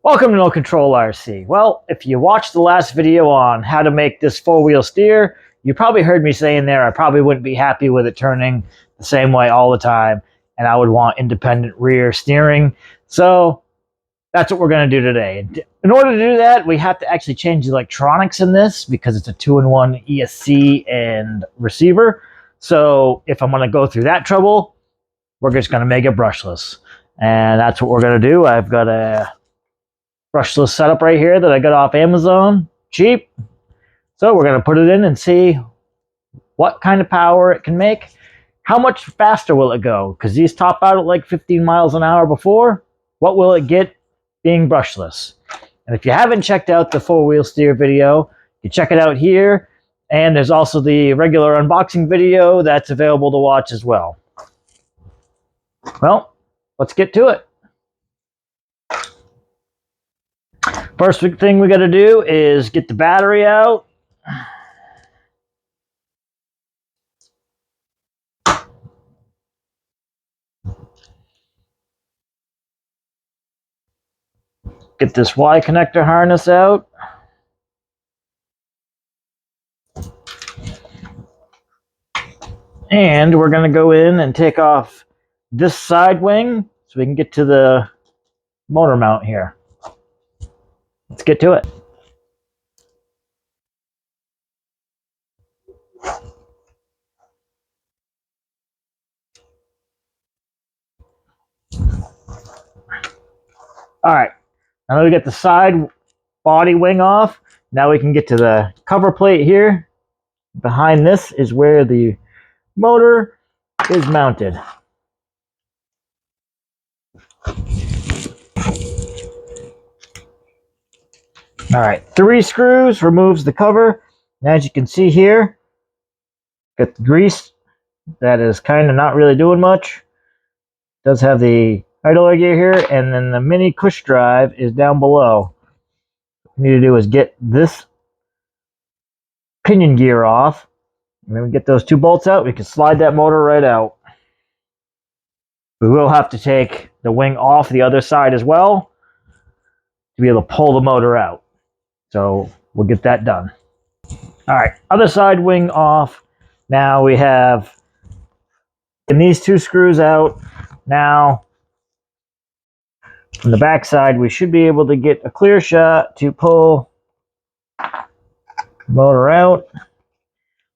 Welcome to No Control RC. Well, if you watched the last video on how to make this four-wheel steer, you probably heard me saying there I probably wouldn't be happy with it turning the same way all the time, and I would want independent rear steering. So that's what we're going to do today. In order to do that, we have to actually change the electronics in this because it's a 2-in-1 ESC and receiver. So if I'm going to go through that trouble, we're just going to make it brushless. And that's what we're going to do. I've got a brushless setup right here that I got off Amazon, cheap. So we're going to put it in and see what kind of power it can make. How much faster will it go? Because these top out at like 15 miles an hour before. What will it get being brushless? And if you haven't checked out the four-wheel steer video, you check it out here. And there's also the regular unboxing video that's available to watch as well. Well, let's get to it. First thing we got to do is get the battery out. Get this Y connector harness out. And we're going to go in and take off this side wing so we can get to the motor mount here. Let's get to it. All right, now that we get the side body wing off, now we can get to the cover plate here. Behind this is where the motor is mounted. All right, 3 screws removes the cover. And as you can see here, got the grease that is kind of not really doing much. Does have the idler gear here, and then the mini push drive is down below. What we need to do is get this pinion gear off, and then we get those 2 bolts out. We can slide that motor right out. We will have to take the wing off the other side as well to be able to pull the motor out. So we'll get that done. All right, other side wing off. Now we have these 2 screws out. Now, from the back side, we should be able to get a clear shot to pull the motor out.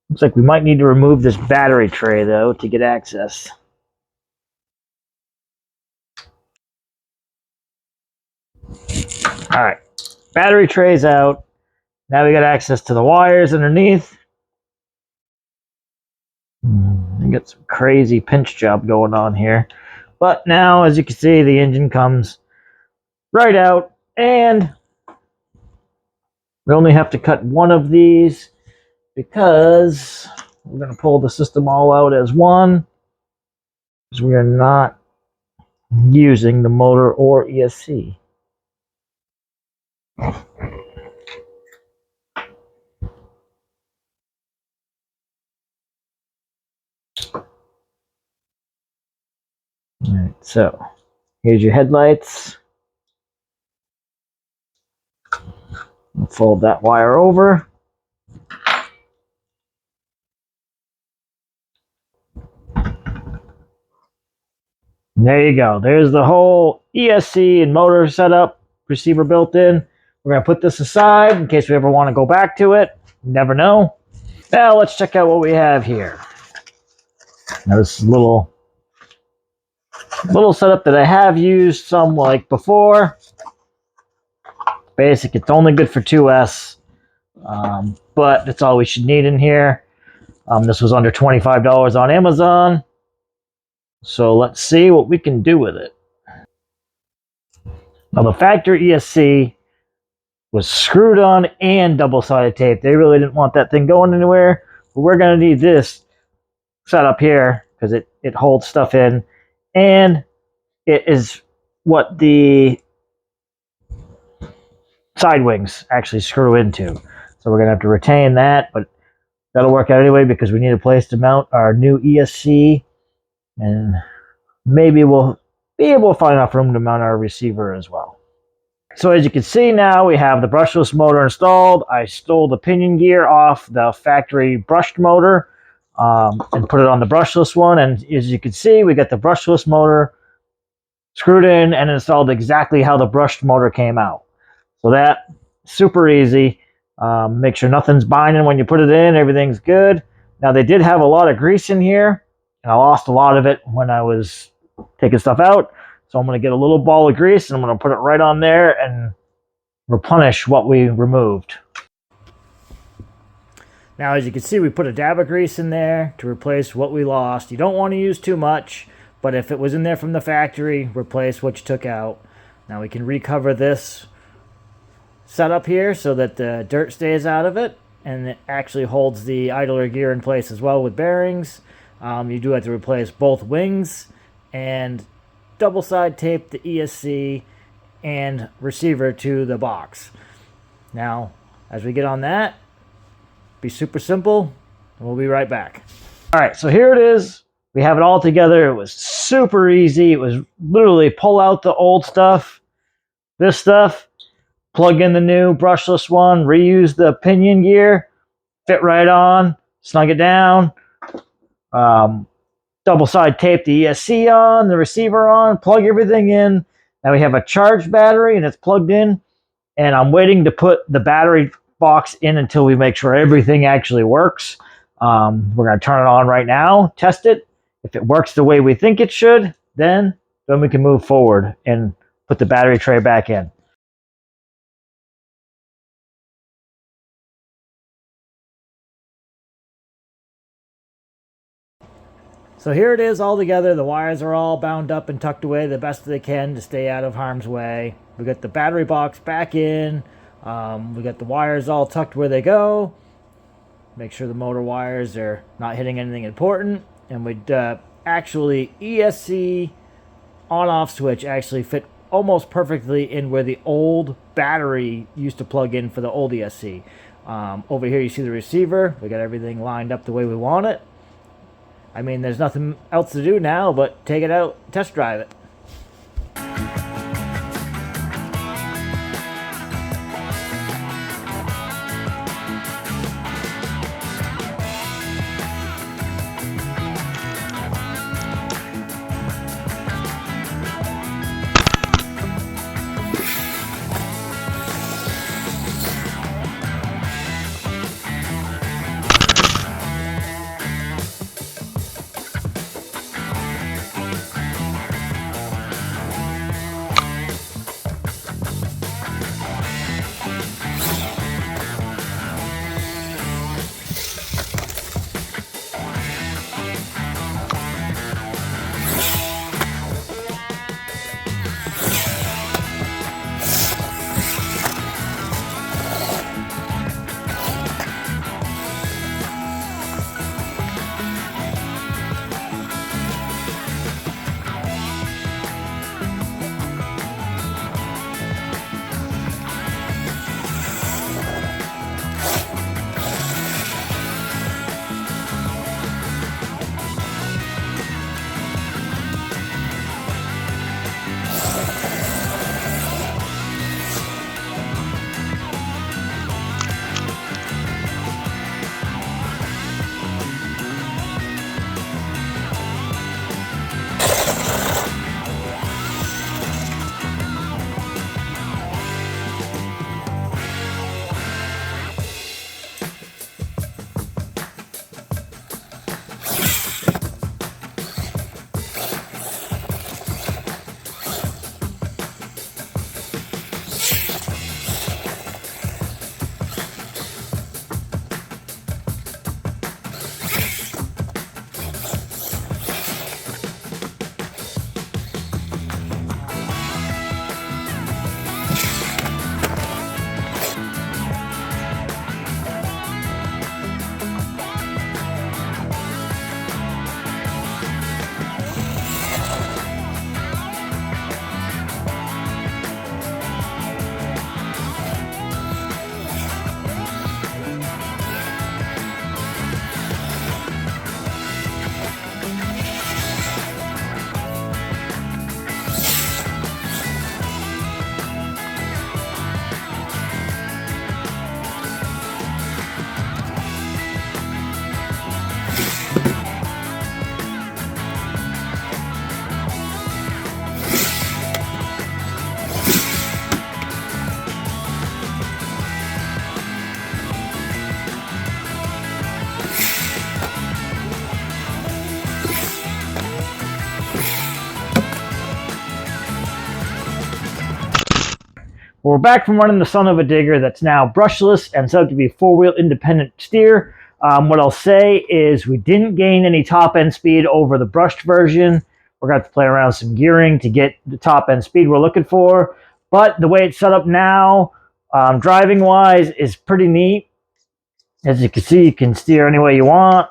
Looks like we might need to remove this battery tray, though, to get access. All right, battery tray's out. Now we got access to the wires underneath. We got some crazy pinch job going on here. But now, as you can see, the engine comes right out, and we only have to cut one of these because we're going to pull the system all out as one, because we are not using the motor or ESC. All right, so here's your headlights. We'll fold that wire over. And there you go. There's the whole ESC and motor setup, receiver built in. We're going to put this aside in case we ever want to go back to it. You never know. Now let's check out what we have here. Now this little setup that I have used some like before. Basic, it's only good for 2S, but that's all we should need in here. This was under $25 on Amazon. So let's see what we can do with it. Now the factory ESC was screwed on and double-sided tape. They really didn't want that thing going anywhere. But we're going to need this setup here because it holds stuff in. And it is what the side wings actually screw into. So we're going to have to retain that, but that'll work out anyway because we need a place to mount our new ESC, and maybe we'll be able to find enough room to mount our receiver as well. So as you can see now, we have the brushless motor installed. I stole the pinion gear off the factory brushed motor and put it on the brushless one. And as you can see, we got the brushless motor screwed in and installed exactly how the brushed motor came out. So that, super easy. Make sure nothing's binding when you put it in, everything's good. Now they did have a lot of grease in here, and I lost a lot of it when I was taking stuff out. So I'm going to get a little ball of grease and I'm going to put it right on there and replenish what we removed. Now as you can see, we put a dab of grease in there to replace what we lost. You don't want to use too much, but if it was in there from the factory, replace what you took out. Now we can recover this setup here so that the dirt stays out of it, and it actually holds the idler gear in place as well with bearings. You do have to replace both wings and double side tape the ESC and receiver to the box. Now as we get on that, be super simple, and we'll be right back. All right, so here it is. We have it all together. It was super easy. It was literally pull out the old stuff, this stuff, plug in the new brushless one, reuse the pinion gear, fit right on, snug it down, double side tape the ESC on, the receiver on, plug everything in. Now we have a charged battery and it's plugged in, and I'm waiting to put the battery box in until we make sure everything actually works. We're going to turn it on right now, test it. If it works the way we think it should, then we can move forward and put the battery tray back in. So here it is all together. The wires are all bound up and tucked away the best they can to stay out of harm's way. We got the battery box back in. We got the wires all tucked where they go. Make sure the motor wires are not hitting anything important. And we'd actually ESC on-off switch actually fit almost perfectly in where the old battery used to plug in for the old ESC. Over here you see the receiver. We got everything lined up the way we want it. I mean, there's nothing else to do now but take it out, test drive it. We're back from running the son of a digger that's now brushless and set up to be four-wheel independent steer. What I'll say is we didn't gain any top-end speed over the brushed version. We're going to have to play around with some gearing to get the top-end speed we're looking for. But the way it's set up now, driving-wise, is pretty neat. As you can see, you can steer any way you want.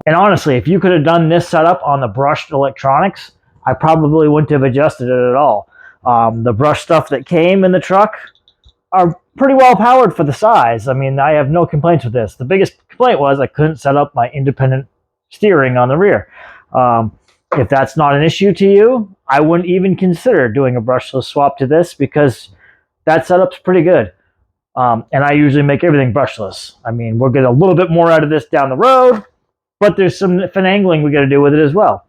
And honestly, if you could have done this setup on the brushed electronics, I probably wouldn't have adjusted it at all. The brush stuff that came in the truck are pretty well powered for the size. I mean, I have no complaints with this. The biggest complaint was I couldn't set up my independent steering on the rear. If that's not an issue to you, I wouldn't even consider doing a brushless swap to this because that setup's pretty good. And I usually make everything brushless. I mean, we'll get a little bit more out of this down the road, but there's some finagling we got to do with it as well.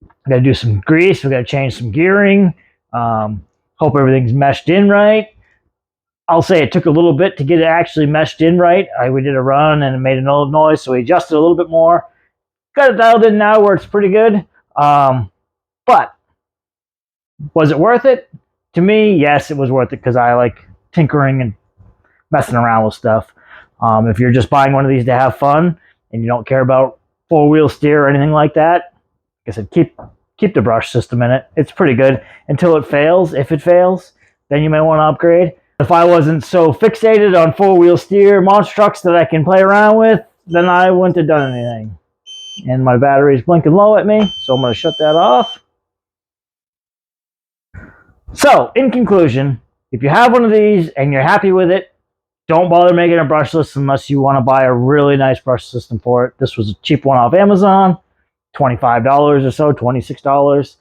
We got to do some grease. We got to change some gearing. Hope everything's meshed in right. I'll say it took a little bit to get it actually meshed in right. We did a run and it made a noise, so we adjusted a little bit more. Got it dialed in now where it's pretty good. But was it worth it? To me, yes, it was worth it because I like tinkering and messing around with stuff. If you're just buying one of these to have fun and you don't care about four-wheel steer or anything like that, like I said, keep the brush system in it. It's pretty good until it fails. If it fails, then you may want to upgrade. If I wasn't so fixated on four-wheel steer monster trucks that I can play around with, then I wouldn't have done anything. And my battery's blinking low at me, so I'm going to shut that off. So, in conclusion, if you have one of these and you're happy with it, don't bother making a brushless unless you want to buy a really nice brush system for it. This was a cheap one off Amazon, $25 or so, $26.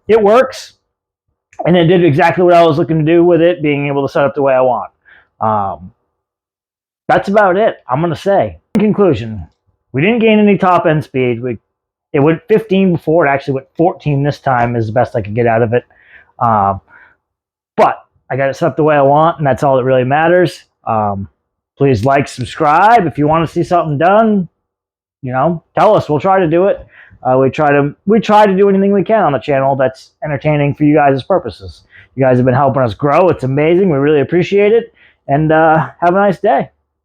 It works, and it did exactly what I was looking to do with it, being able to set up the way I want. That's about it, I'm going to say. In conclusion, we didn't gain any top-end speed. It went 15 before. It actually went 14 this time is the best I could get out of it. But I got it set up the way I want, and that's all that really matters. Please like, subscribe. If you want to see something done, you know, tell us. We'll try to do it. We try to do anything we can on the channel that's entertaining for you guys' purposes. You guys have been helping us grow. It's amazing. We really appreciate it. And have a nice day.